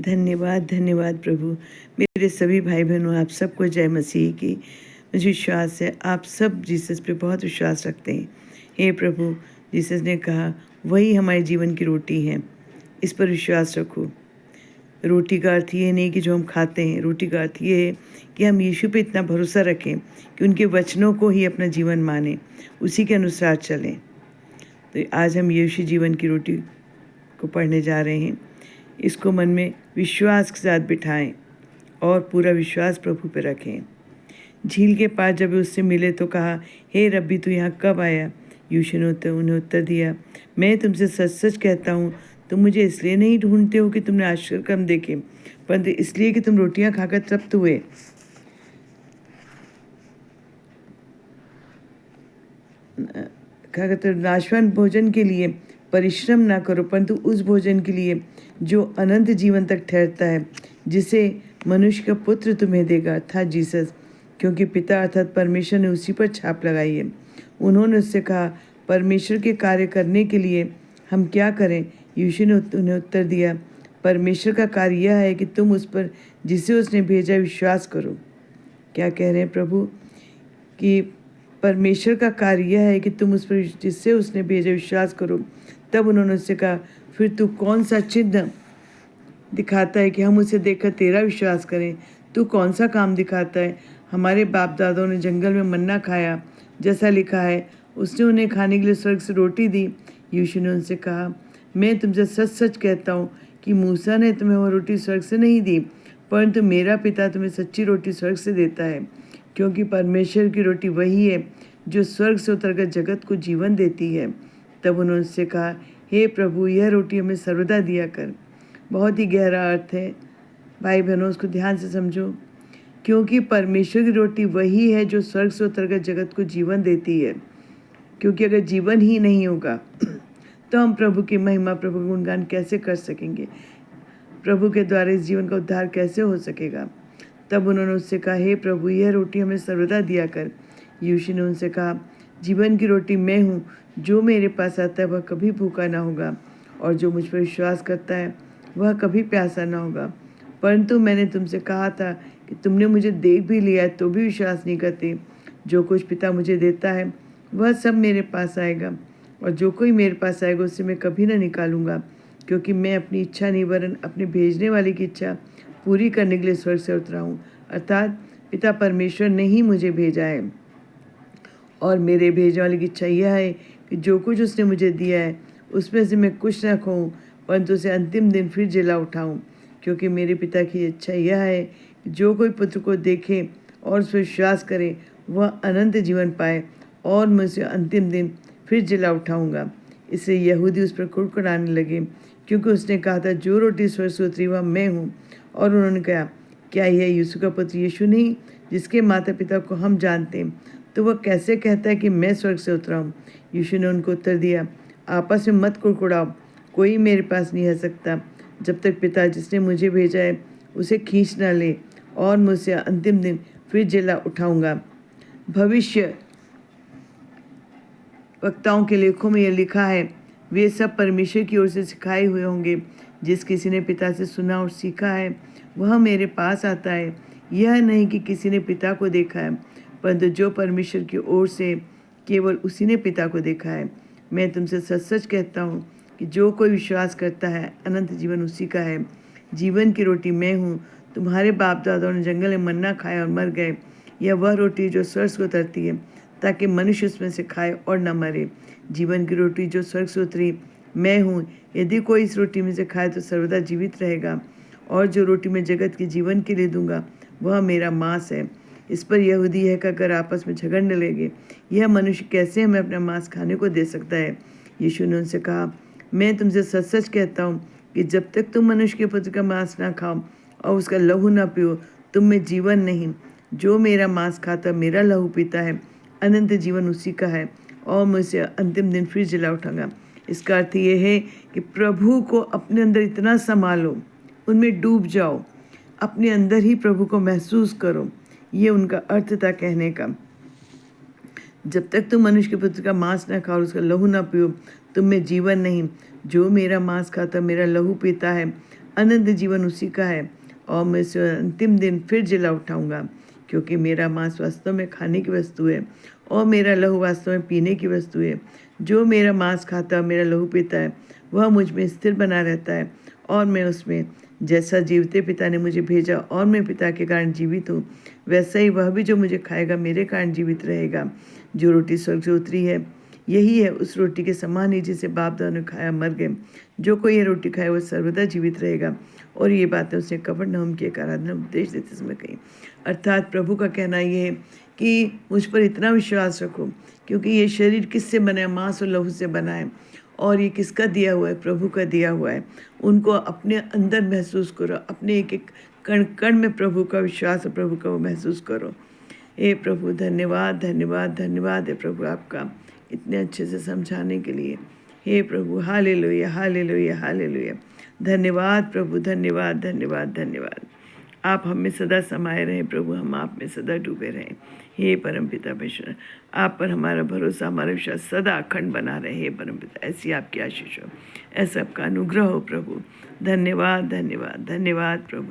धन्यवाद, धन्यवाद प्रभु। मेरे सभी भाई बहनों, आप सबको जय मसीह की। मुझे विश्वास है आप सब जीसस पे बहुत विश्वास रखते हैं। हे प्रभु, जीसस ने कहा वही हमारे जीवन की रोटी है, इस पर विश्वास रखो। रोटी का अर्थ ये नहीं कि जो हम खाते हैं, रोटी का अर्थ ये है कि हम यीशु पे इतना भरोसा रखें कि उनके वचनों को ही अपना जीवन मानें, उसी के अनुसार चलें। तो आज हम यीशु जीवन की रोटी को पढ़ने जा रहे हैं। इसको मन में विश्वास के साथ बिठाएं और पूरा विश्वास प्रभु पे रखें। झील के पास जब उससे मिले तो कहा, हे रब्बी, तू यहाँ कब आया? यीशु ने उन्हें उत्तर दिया, मैं तुमसे सच सच कहता हूँ, तुम मुझे इसलिए नहीं ढूंढते हो कि तुमने आश्चर्य कर्म देखे, परंतु इसलिए कि तुम रोटियां खाकर तृप्त हुए। खाकर तो नाशवान भोजन के लिए परिश्रम ना करो, परंतु उस भोजन के लिए जो अनंत जीवन तक ठहरता है, जिसे मनुष्य का पुत्र तुम्हें देगा, था जीसस, क्योंकि पिता अर्थात परमेश्वर ने उसी पर छाप लगाई है। उन्होंने उससे कहा, परमेश्वर के कार्य करने के लिए हम क्या करें? यीशु ने उन्हें उत्तर दिया, परमेश्वर का कार्य यह है कि तुम उस पर जिसे उसने भेजा विश्वास करो। क्या कह रहे हैं प्रभु? कि परमेश्वर का कार्य यह है कि तुम उस पर जिससे उसने भेजा विश्वास करो। तब उन्होंने उससे कहा, फिर तू कौन सा चिन्ह दिखाता है कि हम उसे देखकर तेरा विश्वास करें? तू कौन सा काम दिखाता है? हमारे बाप दादाओं ने जंगल में मन्ना खाया, जैसा लिखा है, उसने उन्हें खाने के लिए स्वर्ग से रोटी दी। यीशु ने उनसे कहा, मैं तुमसे सच सच कहता हूँ कि मूसा ने तुम्हें वह रोटी स्वर्ग से नहीं दी, परंतु मेरा पिता तुम्हें सच्ची रोटी स्वर्ग से देता है, क्योंकि परमेश्वर की रोटी वही है जो स्वर्ग से उतरकर जगत को जीवन देती है। तब उन्होंने उससे कहा, हे प्रभु, यह रोटी हमें सर्वदा दिया कर। बहुत ही गहरा अर्थ है भाई बहनों, उसको ध्यान से समझो। क्योंकि परमेश्वर की रोटी वही है जो स्वर्ग से उतरकर जगत को जीवन देती है। क्योंकि अगर जीवन ही नहीं होगा तो हम प्रभु की महिमा, प्रभु का गुणगान कैसे कर सकेंगे? प्रभु के द्वारा इस जीवन का उद्धार कैसे हो सकेगा? तब उन्होंने उससे कहा, हे प्रभु, यह रोटी हमें सर्वदा दिया कर। यीशु ने उनसे कहा, जीवन की रोटी मैं हूँ, जो मेरे पास आता है वह कभी भूखा ना होगा, और जो मुझ पर विश्वास करता है वह कभी प्यासा ना होगा। परंतु मैंने तुमसे कहा था कि तुमने मुझे देख भी लिया है तो भी विश्वास नहीं करते। जो कुछ पिता मुझे देता है वह सब मेरे पास आएगा, और जो कोई मेरे पास आएगा उससे मैं कभी ना निकालूंगा। क्योंकि मैं अपनी इच्छा नहीं वरन अपने भेजने वाले की इच्छा पूरी करने के लिए स्वर्ग से उतरा हूँ। अर्थात पिता परमेश्वर ने ही मुझे भेजा है, और मेरे भेजने वाले की इच्छा यह है कि जो कुछ उसने मुझे दिया है उसमें से मैं कुछ न खोऊँ, परंतु उसे अंतिम दिन फिर जिला उठाऊँ। क्योंकि मेरे पिता की इच्छा यह है कि जो कोई पुत्र को देखे और उस पर विश्वास करे वह अनंत जीवन पाए, और मैं उसे अंतिम दिन फिर जिला उठाऊँगा। इससे यहूदी उस पर कुड़कुड़ाने लगे, क्योंकि उसने कहा था, जो रोटी स्वर्ग से उतरी वह मैं हूँ। और उन्होंने कहा, क्या यह यूसुफ का पुत्र यीशु नहीं, जिसके माता पिता को हम जानते हैं? तो वह कैसे कहता है कि मैं स्वर्ग से उतरा हूँ? यीशु ने उनको उत्तर दिया, आपस में मत कुड़कुड़ाओ। कोई मेरे पास नहीं आ सकता जब तक पिता जिसने मुझे भेजा है उसे खींच न ले, और मैं उसे अंतिम दिन फिर जिला उठाऊंगा। भविष्य वक्ताओं के लेखों में यह लिखा है, वे सब परमेश्वर की ओर से सिखाए हुए होंगे। जिस किसी ने पिता से सुना और सीखा है वह मेरे पास आता है। यह नहीं कि किसी ने पिता को देखा है, परंतु जो परमेश्वर की ओर से, केवल उसी ने पिता को देखा है। मैं तुमसे सच सच कहता हूँ कि जो कोई विश्वास करता है अनंत जीवन उसी का है। जीवन की रोटी मैं हूँ। तुम्हारे बाप दादाओं ने जंगल में मन्ना खाया और मर गए। यह वह रोटी जो स्वर्ग से उतरती है, ताकि मनुष्य उसमें से खाए और न मरे। जीवन की रोटी जो स्वर्ग से उतरी मैं हूँ। यदि कोई इस रोटी में से खाए तो सर्वदा जीवित रहेगा, और जो रोटी मैं जगत के जीवन के लिए दूंगा वह मेरा मांस है। इस पर यहूदी यह कहकर आपस में झगड़ने लगे, यह मनुष्य कैसे हमें अपना मांस खाने को दे सकता है? यीशु ने उनसे कहा, मैं तुमसे सच सच कहता हूँ कि जब तक तुम मनुष्य के पुत्र का मांस ना खाओ और उसका लहू ना पियो, तुम में जीवन नहीं। जो मेरा मांस खाता मेरा लहू पीता है, अनंत जीवन उसी का है, और मैं उसे अंतिम दिन फिर जिला उठाऊंगा। इसका अर्थ ये है कि प्रभु को अपने अंदर इतना संभालो, उनमें डूब जाओ, अपने अंदर ही प्रभु को महसूस करो। ये उनका अर्थ था कहने का। जब तक तुम मनुष्य के पुत्र का मांस न खाओ और उसका लहू न पियो, तुम में जीवन नहीं। जो मेरा मांस खाता मेरा लहू पीता है, अनंत जीवन उसी का है और मैं उसे अंतिम दिन फिर जिला उठाऊंगा, क्योंकि मेरा मांस वास्तव में खाने की वस्तु है और मेरा लहू वास्तव में पीने की वस्तु है। जो मेरा मांस खाता है, मेरा लहू पीता है, वह मुझ में स्थिर बना रहता है और मैं उसमें। जैसा जीवते पिता ने मुझे भेजा और मैं पिता के कारण जीवित हूँ, वैसा ही वह भी जो मुझे खाएगा मेरे कारण जीवित रहेगा। जो रोटी स्वर्ग से उतरी है, यही है उस रोटी के समान ही जिसे बाप दादा ने खाया मर गए। जो कोई ये रोटी खाए वह सर्वदा जीवित रहेगा। और ये बातें उसने कफरनहूम के एक आराधना उपदेश देते समय कही। अर्थात प्रभु का कहना ये है कि मुझ पर इतना विश्वास रखो, क्योंकि ये शरीर किससे बना है? मांस और लहू से बना है। और ये किसका दिया हुआ है? प्रभु का दिया हुआ है। उनको अपने अंदर महसूस करो, अपने एक एक कण कण में प्रभु का विश्वास और प्रभु का वो महसूस करो। हे प्रभु, धन्यवाद धन्यवाद धन्यवाद है प्रभु आपका इतने अच्छे से समझाने के लिए। हे प्रभु, हालेलुया हालेलुया हालेलुया। धन्यवाद प्रभु, धन्यवाद धन्यवाद धन्यवाद। आप हम में सदा समाये रहें प्रभु, हम आप में सदा डूबे रहें। हे परमपिता परमेश्वर, आप पर हमारा भरोसा, हमारा विश्वास सदा अखंड बना रहे। हे परमपिता, ऐसी आपकी आशीष हो, ऐसा आपका अनुग्रह हो प्रभु। धन्यवाद धन्यवाद धन्यवाद प्रभु।